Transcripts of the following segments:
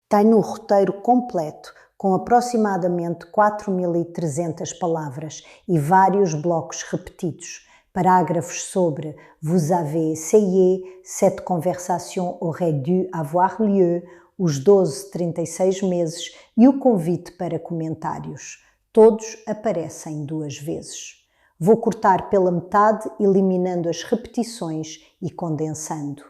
Tenho o roteiro completo, com aproximadamente 4.300 palavras e vários blocos repetidos, parágrafos sobre Vous avez essayé, cette conversation aurait dû avoir lieu, os 36 meses e o convite para comentários. Todos aparecem 2 vezes. Vou cortar pela metade, eliminando as repetições e condensando.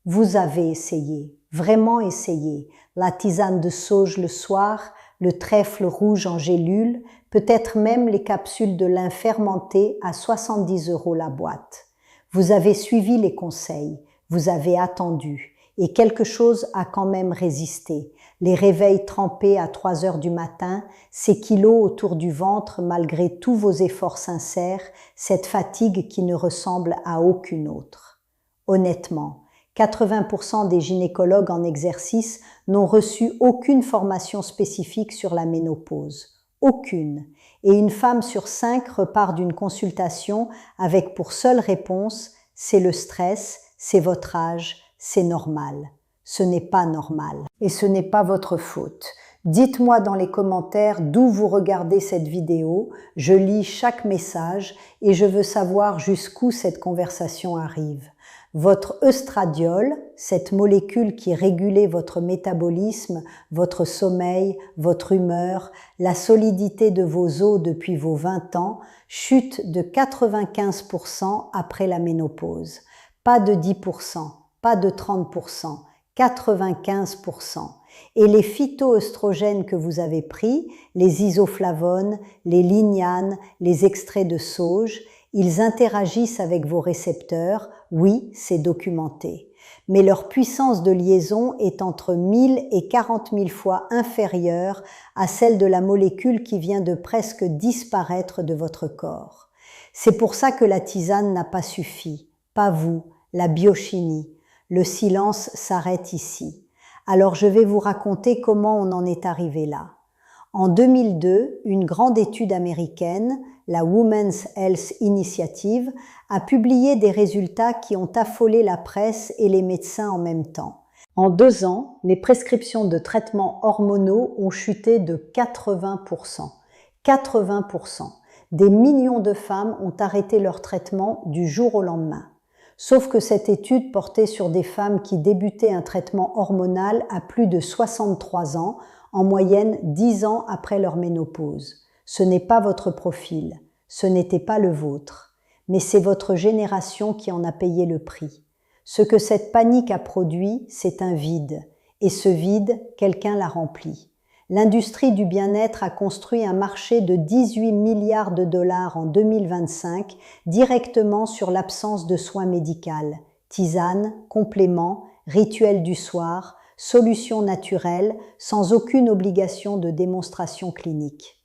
Vous avez essayé, vraiment essayé, la tisane de sauge le soir, le trèfle rouge en gélule, peut-être même les capsules de lin fermenté à 70 € la boîte. Vous avez suivi les conseils, vous avez attendu, et quelque chose a quand même résisté. Les réveils trempés à 3 heures du matin, ces kilos autour du ventre malgré tous vos efforts sincères, cette fatigue qui ne ressemble à aucune autre. Honnêtement, 80% des gynécologues en exercice n'ont reçu aucune formation spécifique sur la ménopause. Aucune. Et une femme sur 5 repart d'une consultation avec pour seule réponse « c'est le stress, c'est votre âge, c'est normal ». Ce n'est pas normal. Et ce n'est pas votre faute. Dites-moi dans les commentaires d'où vous regardez cette vidéo. Je lis chaque message et je veux savoir jusqu'où cette conversation arrive. Votre œstradiol, cette molécule qui régulait votre métabolisme, votre sommeil, votre humeur, la solidité de vos os depuis vos 20 ans, chute de 95% après la ménopause. Pas de 10%, pas de 30%, 95%. Et les phytoœstrogènes que vous avez pris, les isoflavones, les lignanes, les extraits de sauge, ils interagissent avec vos récepteurs, oui, c'est documenté. Mais leur puissance de liaison est entre 1000 et 40 000 fois inférieure à celle de la molécule qui vient de presque disparaître de votre corps. C'est pour ça que la tisane n'a pas suffi. Pas vous, la biochimie. Le silence s'arrête ici. Alors je vais vous raconter comment on en est arrivé là. En 2002, une grande étude américaine, la Women's Health Initiative, a publié des résultats qui ont affolé la presse et les médecins en même temps. En 2 ans, les prescriptions de traitements hormonaux ont chuté de 80%. 80%. Des millions de femmes ont arrêté leur traitement du jour au lendemain. Sauf que cette étude portait sur des femmes qui débutaient un traitement hormonal à plus de 63 ans, en moyenne 10 ans après leur ménopause. Ce n'est pas votre profil, ce n'était pas le vôtre, mais c'est votre génération qui en a payé le prix. Ce que cette panique a produit, c'est un vide, et ce vide, quelqu'un l'a rempli. L'industrie du bien-être a construit un marché de 18 milliards de dollars en 2025 directement sur l'absence de soins médicaux, tisanes, compléments, rituels du soir, solutions naturelles sans aucune obligation de démonstration clinique.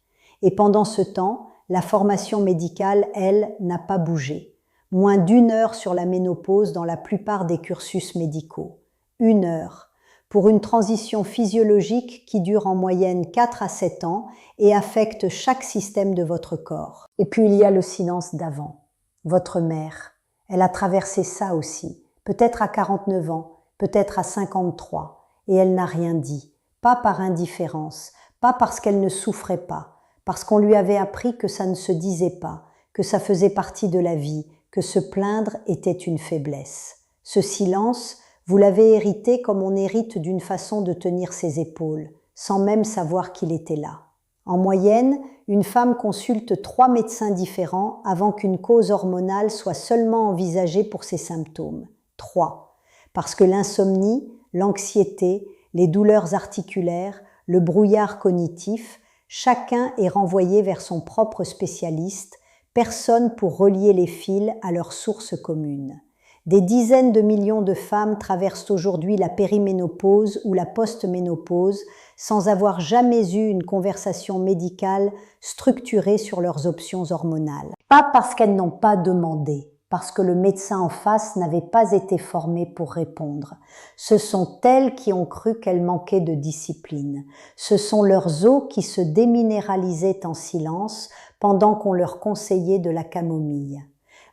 Et pendant ce temps, la formation médicale, elle, n'a pas bougé. Moins d'1 heure sur la ménopause dans la plupart des cursus médicaux. 1 heure. Pour une transition physiologique qui dure en moyenne 4 à 7 ans et affecte chaque système de votre corps. Et puis il y a le silence d'avant. Votre mère, elle a traversé ça aussi, peut-être à 49 ans, peut-être à 53, et elle n'a rien dit, pas par indifférence, pas parce qu'elle ne souffrait pas, parce qu'on lui avait appris que ça ne se disait pas, que ça faisait partie de la vie, que se plaindre était une faiblesse. Ce silence, vous l'avez hérité comme on hérite d'une façon de tenir ses épaules, sans même savoir qu'il était là. En moyenne, une femme consulte 3 médecins différents avant qu'une cause hormonale soit seulement envisagée pour ses symptômes. 3. Parce que l'insomnie, l'anxiété, les douleurs articulaires, le brouillard cognitif, chacun est renvoyé vers son propre spécialiste, personne pour relier les fils à leur source commune. Des dizaines de millions de femmes traversent aujourd'hui la périménopause ou la postménopause sans avoir jamais eu une conversation médicale structurée sur leurs options hormonales. Pas parce qu'elles n'ont pas demandé, parce que le médecin en face n'avait pas été formé pour répondre. Ce sont elles qui ont cru qu'elles manquaient de discipline. Ce sont leurs os qui se déminéralisaient en silence pendant qu'on leur conseillait de la camomille.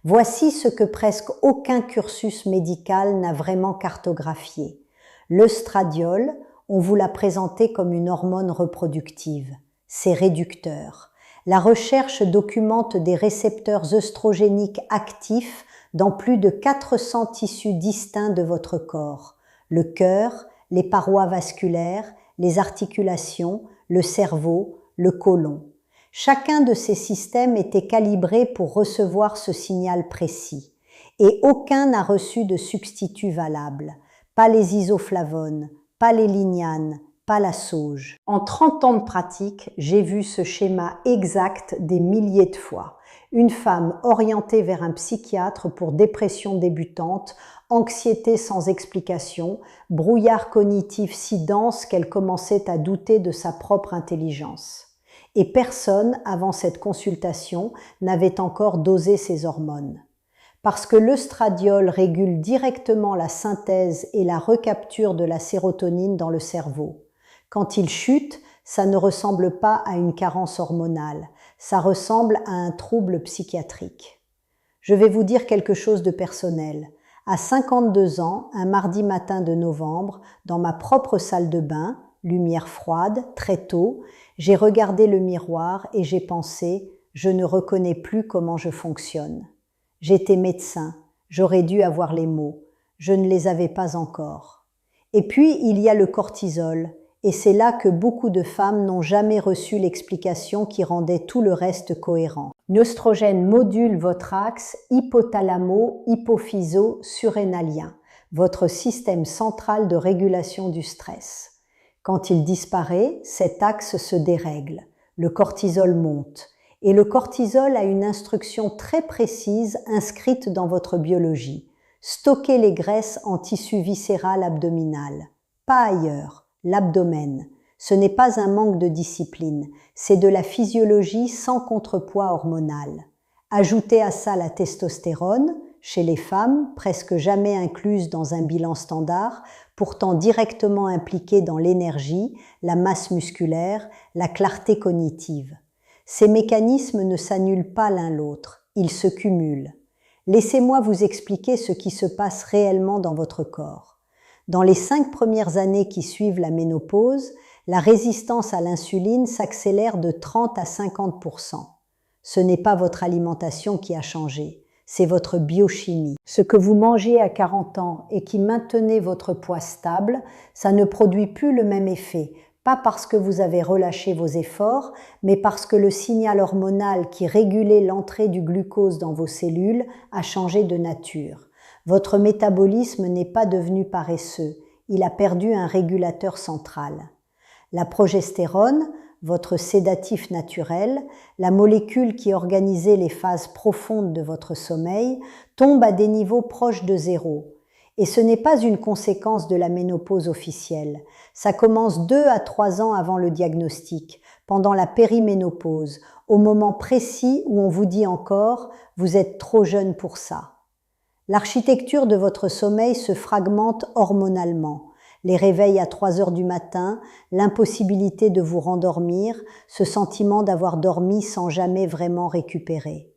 Voici ce que presque aucun cursus médical n'a vraiment cartographié. L'œstradiol, On vous l'a présentée comme une hormone reproductive. C'est réducteur. La recherche documente des récepteurs œstrogéniques actifs dans plus de 400 tissus distincts de votre corps. Le cœur, les parois vasculaires, les articulations, le cerveau, le côlon. Chacun de ces systèmes était calibré pour recevoir ce signal précis. Et aucun n'a reçu de substitut valable. Pas les isoflavones, pas les lignanes, pas la sauge. En 30 ans de pratique, j'ai vu ce schéma exact des milliers de fois. Une femme orientée vers un psychiatre pour dépression débutante, anxiété sans explication, brouillard cognitif si dense qu'elle commençait à douter de sa propre intelligence. Et personne, avant cette consultation, n'avait encore dosé ses hormones. Parce que l'œstradiol régule directement la synthèse et la recapture de la sérotonine dans le cerveau. Quand il chute, ça ne ressemble pas à une carence hormonale, ça ressemble à un trouble psychiatrique. Je vais vous dire quelque chose de personnel. À 52 ans, un mardi matin de novembre, dans ma propre salle de bain, lumière froide, très tôt, j'ai regardé le miroir et j'ai pensé « je ne reconnais plus comment je fonctionne ». J'étais médecin, j'aurais dû avoir les mots, je ne les avais pas encore. Et puis, il y a le cortisol, et c'est là que beaucoup de femmes n'ont jamais reçu l'explication qui rendait tout le reste cohérent. L'œstrogène module votre axe hypothalamo-hypophyso-surrénalien, votre système central de régulation du stress. Quand il disparaît, cet axe se dérègle, le cortisol monte. Et le cortisol a une instruction très précise inscrite dans votre biologie. Stocker les graisses en tissu viscéral abdominal. Pas ailleurs, l'abdomen. Ce n'est pas un manque de discipline, c'est de la physiologie sans contrepoids hormonal. Ajoutez à ça la testostérone, chez les femmes, presque jamais incluse dans un bilan standard, pourtant directement impliquée dans l'énergie, la masse musculaire, la clarté cognitive. Ces mécanismes ne s'annulent pas l'un l'autre, ils se cumulent. Laissez-moi vous expliquer ce qui se passe réellement dans votre corps. Dans les 5 premières années qui suivent la ménopause, la résistance à l'insuline s'accélère de 30 à 50%. Ce n'est pas votre alimentation qui a changé, c'est votre biochimie. Ce que vous mangez à 40 ans et qui maintenait votre poids stable, ça ne produit plus le même effet. Pas parce que vous avez relâché vos efforts, mais parce que le signal hormonal qui régulait l'entrée du glucose dans vos cellules a changé de nature. Votre métabolisme n'est pas devenu paresseux, il a perdu un régulateur central. La progestérone, votre sédatif naturel, la molécule qui organisait les phases profondes de votre sommeil, tombe à des niveaux proches de zéro. Et ce n'est pas une conséquence de la ménopause officielle. Ça commence 2 à 3 ans avant le diagnostic, pendant la périménopause, au moment précis où on vous dit encore « vous êtes trop jeune pour ça ». L'architecture de votre sommeil se fragmente hormonalement. Les réveils à 3 heures du matin, l'impossibilité de vous rendormir, ce sentiment d'avoir dormi sans jamais vraiment récupérer.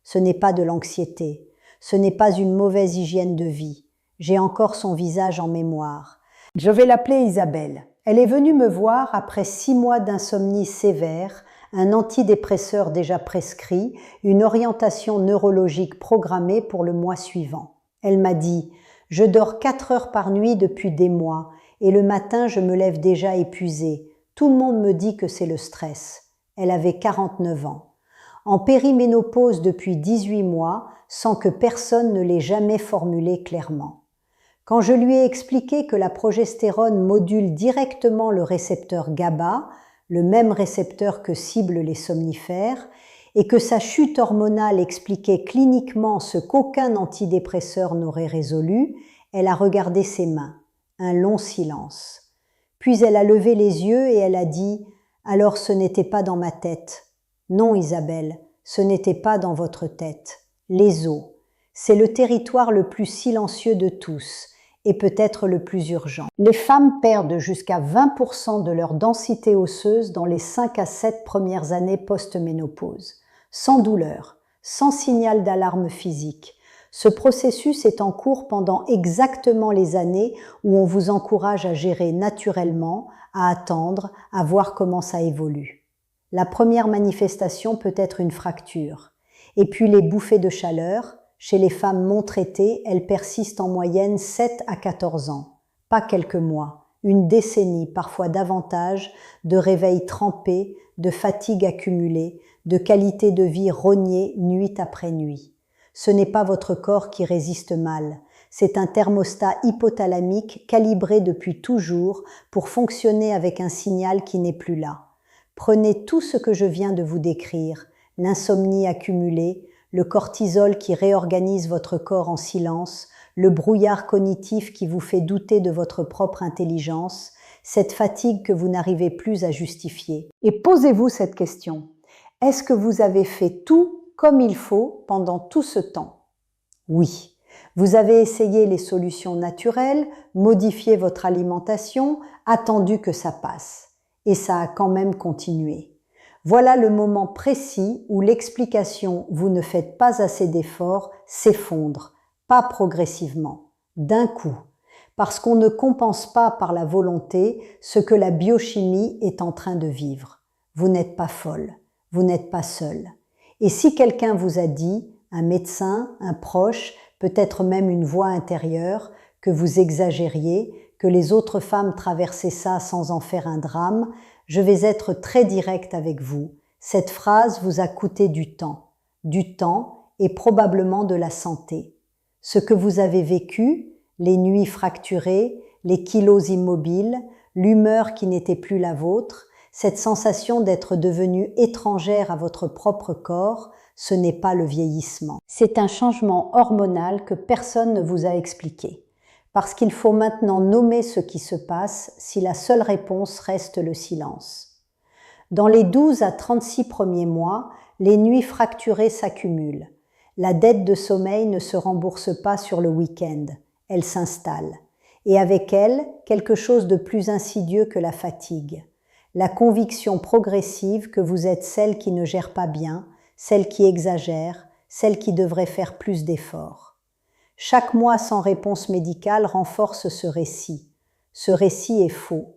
Ce n'est pas de l'anxiété, ce n'est pas une mauvaise hygiène de vie. J'ai encore son visage en mémoire. Je vais l'appeler Isabelle. Elle est venue me voir après 6 mois d'insomnie sévère, un antidépresseur déjà prescrit, une orientation neurologique programmée pour le mois suivant. Elle m'a dit « Je dors 4 heures par nuit depuis des mois et le matin je me lève déjà épuisée. Tout le monde me dit que c'est le stress. » Elle avait 49 ans. En périménopause depuis 18 mois, sans que personne ne l'ait jamais formulé clairement. Quand je lui ai expliqué que la progestérone module directement le récepteur GABA, le même récepteur que ciblent les somnifères, et que sa chute hormonale expliquait cliniquement ce qu'aucun antidépresseur n'aurait résolu, elle a regardé ses mains. Un long silence. Puis elle a levé les yeux et elle a dit « Alors ce n'était pas dans ma tête. » Non Isabelle, ce n'était pas dans votre tête. Les os. C'est le territoire le plus silencieux de tous. Et peut-être le plus urgent. Les femmes perdent jusqu'à 20% de leur densité osseuse dans les 5 à 7 premières années post-ménopause, sans douleur, sans signal d'alarme physique, Ce processus est en cours pendant exactement les années où on vous encourage à gérer naturellement, à attendre, à voir comment ça évolue. La première manifestation peut être une fracture. Et puis les bouffées de chaleur, chez les femmes non traitées, elles persistent en moyenne 7 à 14 ans. Pas quelques mois, une décennie, parfois davantage, de réveils trempés, de fatigue accumulée, de qualité de vie rognée nuit après nuit. Ce n'est pas votre corps qui résiste mal, c'est un thermostat hypothalamique calibré depuis toujours pour fonctionner avec un signal qui n'est plus là. Prenez tout ce que je viens de vous décrire, l'insomnie accumulée, le cortisol qui réorganise votre corps en silence, le brouillard cognitif qui vous fait douter de votre propre intelligence, cette fatigue que vous n'arrivez plus à justifier. Et posez-vous cette question. Est-ce que vous avez fait tout comme il faut pendant tout ce temps? Oui. Vous avez essayé les solutions naturelles, modifié votre alimentation, attendu que ça passe. Et ça a quand même continué. Voilà le moment précis où l'explication « vous ne faites pas assez d'efforts » s'effondre, pas progressivement, d'un coup, parce qu'on ne compense pas par la volonté ce que la biochimie est en train de vivre. Vous n'êtes pas folle, vous n'êtes pas seule. Et si quelqu'un vous a dit, un médecin, un proche, peut-être même une voix intérieure, que vous exagériez, que les autres femmes traversaient ça sans en faire un drame, je vais être très direct avec vous. Cette phrase vous a coûté du temps et probablement de la santé. Ce que vous avez vécu, les nuits fracturées, les kilos immobiles, l'humeur qui n'était plus la vôtre, cette sensation d'être devenue étrangère à votre propre corps, ce n'est pas le vieillissement. C'est un changement hormonal que personne ne vous a expliqué. Parce qu'il faut maintenant nommer ce qui se passe si la seule réponse reste le silence. Dans les 12 à 36 premiers mois, les nuits fracturées s'accumulent. La dette de sommeil ne se rembourse pas sur le week-end, elle s'installe. Et avec elle, quelque chose de plus insidieux que la fatigue. La conviction progressive que vous êtes celle qui ne gère pas bien, celle qui exagère, celle qui devrait faire plus d'efforts. Chaque mois sans réponse médicale renforce ce récit. Ce récit est faux,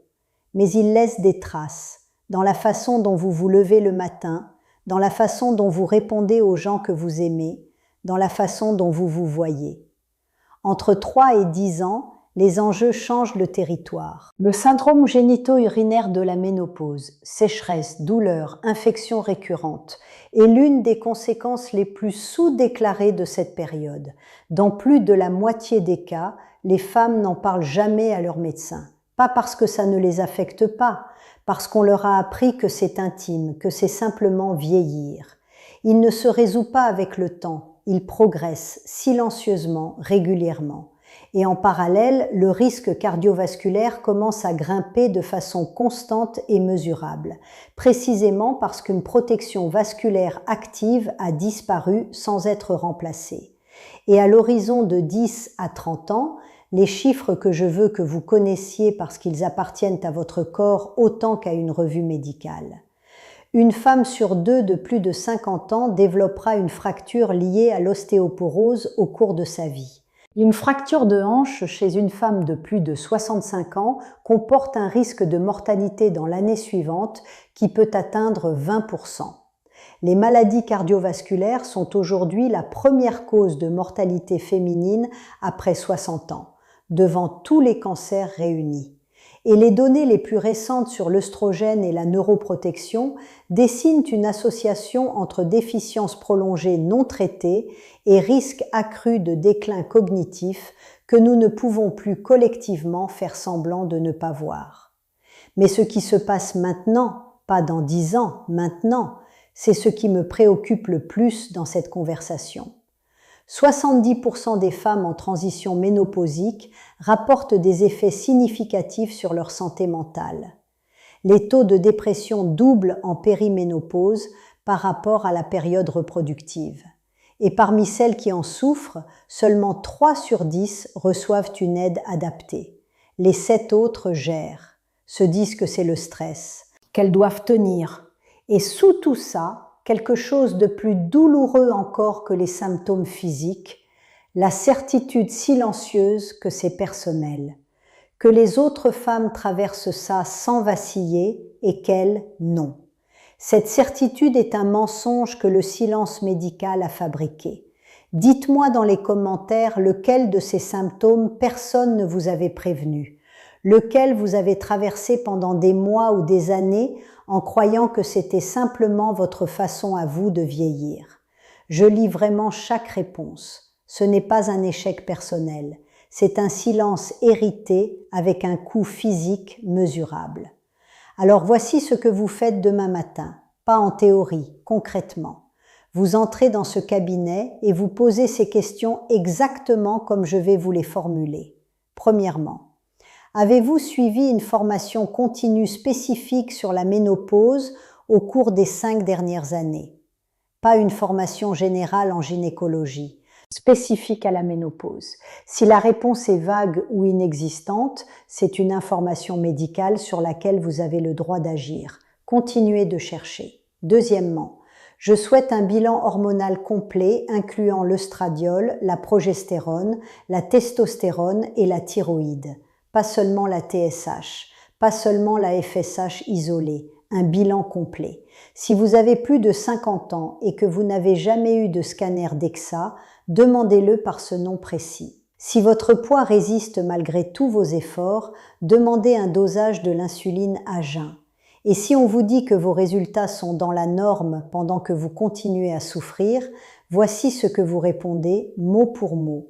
mais il laisse des traces dans la façon dont vous vous levez le matin, dans la façon dont vous répondez aux gens que vous aimez, dans la façon dont vous vous voyez. Entre 3 et 10 ans, les enjeux changent le territoire. Le syndrome génito-urinaire de la ménopause, sécheresse, douleur, infection récurrente, est l'une des conséquences les plus sous-déclarées de cette période. Dans plus de la moitié des cas, les femmes n'en parlent jamais à leur médecin. Pas parce que ça ne les affecte pas, parce qu'on leur a appris que c'est intime, que c'est simplement vieillir. Il ne se résout pas avec le temps, il progresse silencieusement, régulièrement. Et en parallèle, le risque cardiovasculaire commence à grimper de façon constante et mesurable, précisément parce qu'une protection vasculaire active a disparu sans être remplacée. Et à l'horizon de 10 à 30 ans, les chiffres que je veux que vous connaissiez parce qu'ils appartiennent à votre corps autant qu'à une revue médicale. Une femme sur 2 de plus de 50 ans développera une fracture liée à l'ostéoporose au cours de sa vie. Une fracture de hanche chez une femme de plus de 65 ans comporte un risque de mortalité dans l'année suivante qui peut atteindre 20%. Les maladies cardiovasculaires sont aujourd'hui la première cause de mortalité féminine après 60 ans, devant tous les cancers réunis. Et les données les plus récentes sur l'œstrogène et la neuroprotection dessinent une association entre déficience prolongée non traitée et risque accru de déclin cognitif que nous ne pouvons plus collectivement faire semblant de ne pas voir. Mais ce qui se passe maintenant, pas dans 10 ans, maintenant, c'est ce qui me préoccupe le plus dans cette conversation. 70% des femmes en transition ménopausique rapportent des effets significatifs sur leur santé mentale. Les taux de dépression doublent en périménopause par rapport à la période reproductive. Et parmi celles qui en souffrent, seulement 3 sur 10 reçoivent une aide adaptée. Les 7 autres gèrent, se disent que c'est le stress, qu'elles doivent tenir. Et sous tout ça, quelque chose de plus douloureux encore que les symptômes physiques, la certitude silencieuse que c'est personnel, que les autres femmes traversent ça sans vaciller et qu'elles, non. Cette certitude est un mensonge que le silence médical a fabriqué. Dites-moi dans les commentaires lequel de ces symptômes personne ne vous avait prévenu, lequel vous avez traversé pendant des mois ou des années en croyant que c'était simplement votre façon à vous de vieillir. Je lis vraiment chaque réponse. Ce n'est pas un échec personnel, c'est un silence hérité avec un coût physique mesurable. Alors voici ce que vous faites demain matin, pas en théorie, concrètement. Vous entrez dans ce cabinet et vous posez ces questions exactement comme je vais vous les formuler. Premièrement, avez-vous suivi une formation continue spécifique sur la ménopause au cours des 5 dernières années? Pas une formation générale en gynécologie, spécifique à la ménopause. Si la réponse est vague ou inexistante, c'est une information médicale sur laquelle vous avez le droit d'agir. Continuez de chercher. Deuxièmement, je souhaite un bilan hormonal complet incluant l'œstradiol, la progestérone, la testostérone et la thyroïde. Pas seulement la TSH, pas seulement la FSH isolée, un bilan complet. Si vous avez plus de 50 ans et que vous n'avez jamais eu de scanner DEXA, demandez-le par ce nom précis. Si votre poids résiste malgré tous vos efforts, demandez un dosage de l'insuline à jeun. Et si on vous dit que vos résultats sont dans la norme pendant que vous continuez à souffrir, voici ce que vous répondez mot pour mot.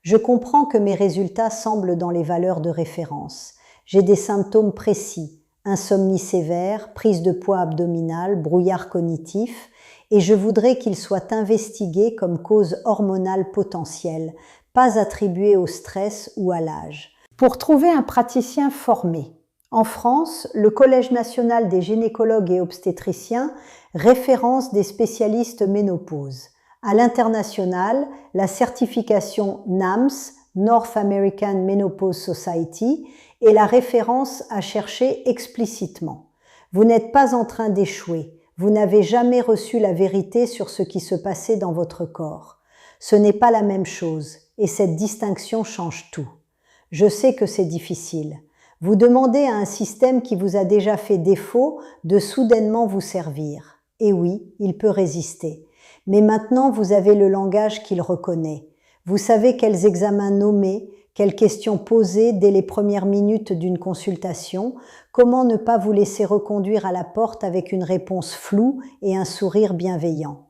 Je comprends que mes résultats semblent dans les valeurs de référence. J'ai des symptômes précis, insomnie sévère, prise de poids abdominale, brouillard cognitif, et je voudrais qu'ils soient investigués comme cause hormonale potentielle, pas attribuée au stress ou à l'âge. Pour trouver un praticien formé, en France, le Collège national des gynécologues et obstétriciens référence des spécialistes ménopause. À l'international, la certification NAMS, North American Menopause Society, est la référence à chercher explicitement. Vous n'êtes pas en train d'échouer. Vous n'avez jamais reçu la vérité sur ce qui se passait dans votre corps. Ce n'est pas la même chose, et cette distinction change tout. Je sais que c'est difficile. Vous demandez à un système qui vous a déjà fait défaut de soudainement vous servir. Et oui, il peut résister. Mais maintenant, vous avez le langage qu'il reconnaît. Vous savez quels examens nommer, quelles questions poser dès les premières minutes d'une consultation, comment ne pas vous laisser reconduire à la porte avec une réponse floue et un sourire bienveillant.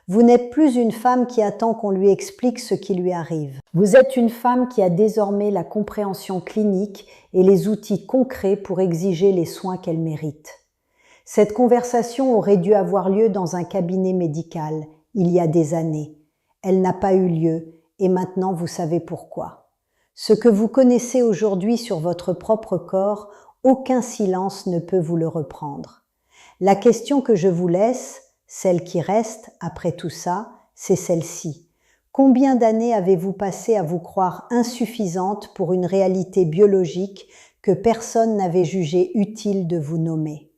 Vous n'êtes plus une femme qui attend qu'on lui explique ce qui lui arrive. Vous êtes une femme qui a désormais la compréhension clinique et les outils concrets pour exiger les soins qu'elle mérite. Cette conversation aurait dû avoir lieu dans un cabinet médical, il y a des années. Elle n'a pas eu lieu et maintenant vous savez pourquoi. Ce que vous connaissez aujourd'hui sur votre propre corps, aucun silence ne peut vous le reprendre. La question que je vous laisse, celle qui reste après tout ça, c'est celle-ci. Combien d'années avez-vous passé à vous croire insuffisante pour une réalité biologique que personne n'avait jugé utile de vous nommer?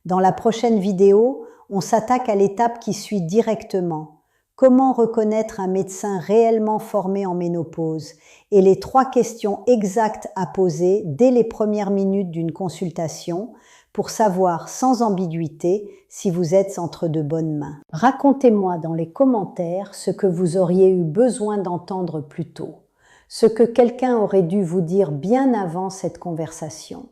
Dans la prochaine vidéo, on s'attaque à l'étape qui suit directement. Comment reconnaître un médecin réellement formé en ménopause et les 3 questions exactes à poser dès les premières minutes d'une consultation pour savoir sans ambiguïté si vous êtes entre de bonnes mains. Racontez-moi dans les commentaires ce que vous auriez eu besoin d'entendre plus tôt, ce que quelqu'un aurait dû vous dire bien avant cette conversation.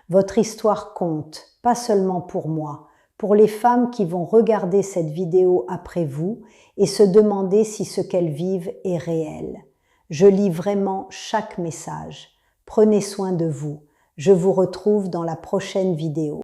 Votre histoire compte, pas seulement pour moi, pour les femmes qui vont regarder cette vidéo après vous et se demander si ce qu'elles vivent est réel. Je lis vraiment chaque message. Prenez soin de vous. Je vous retrouve dans la prochaine vidéo.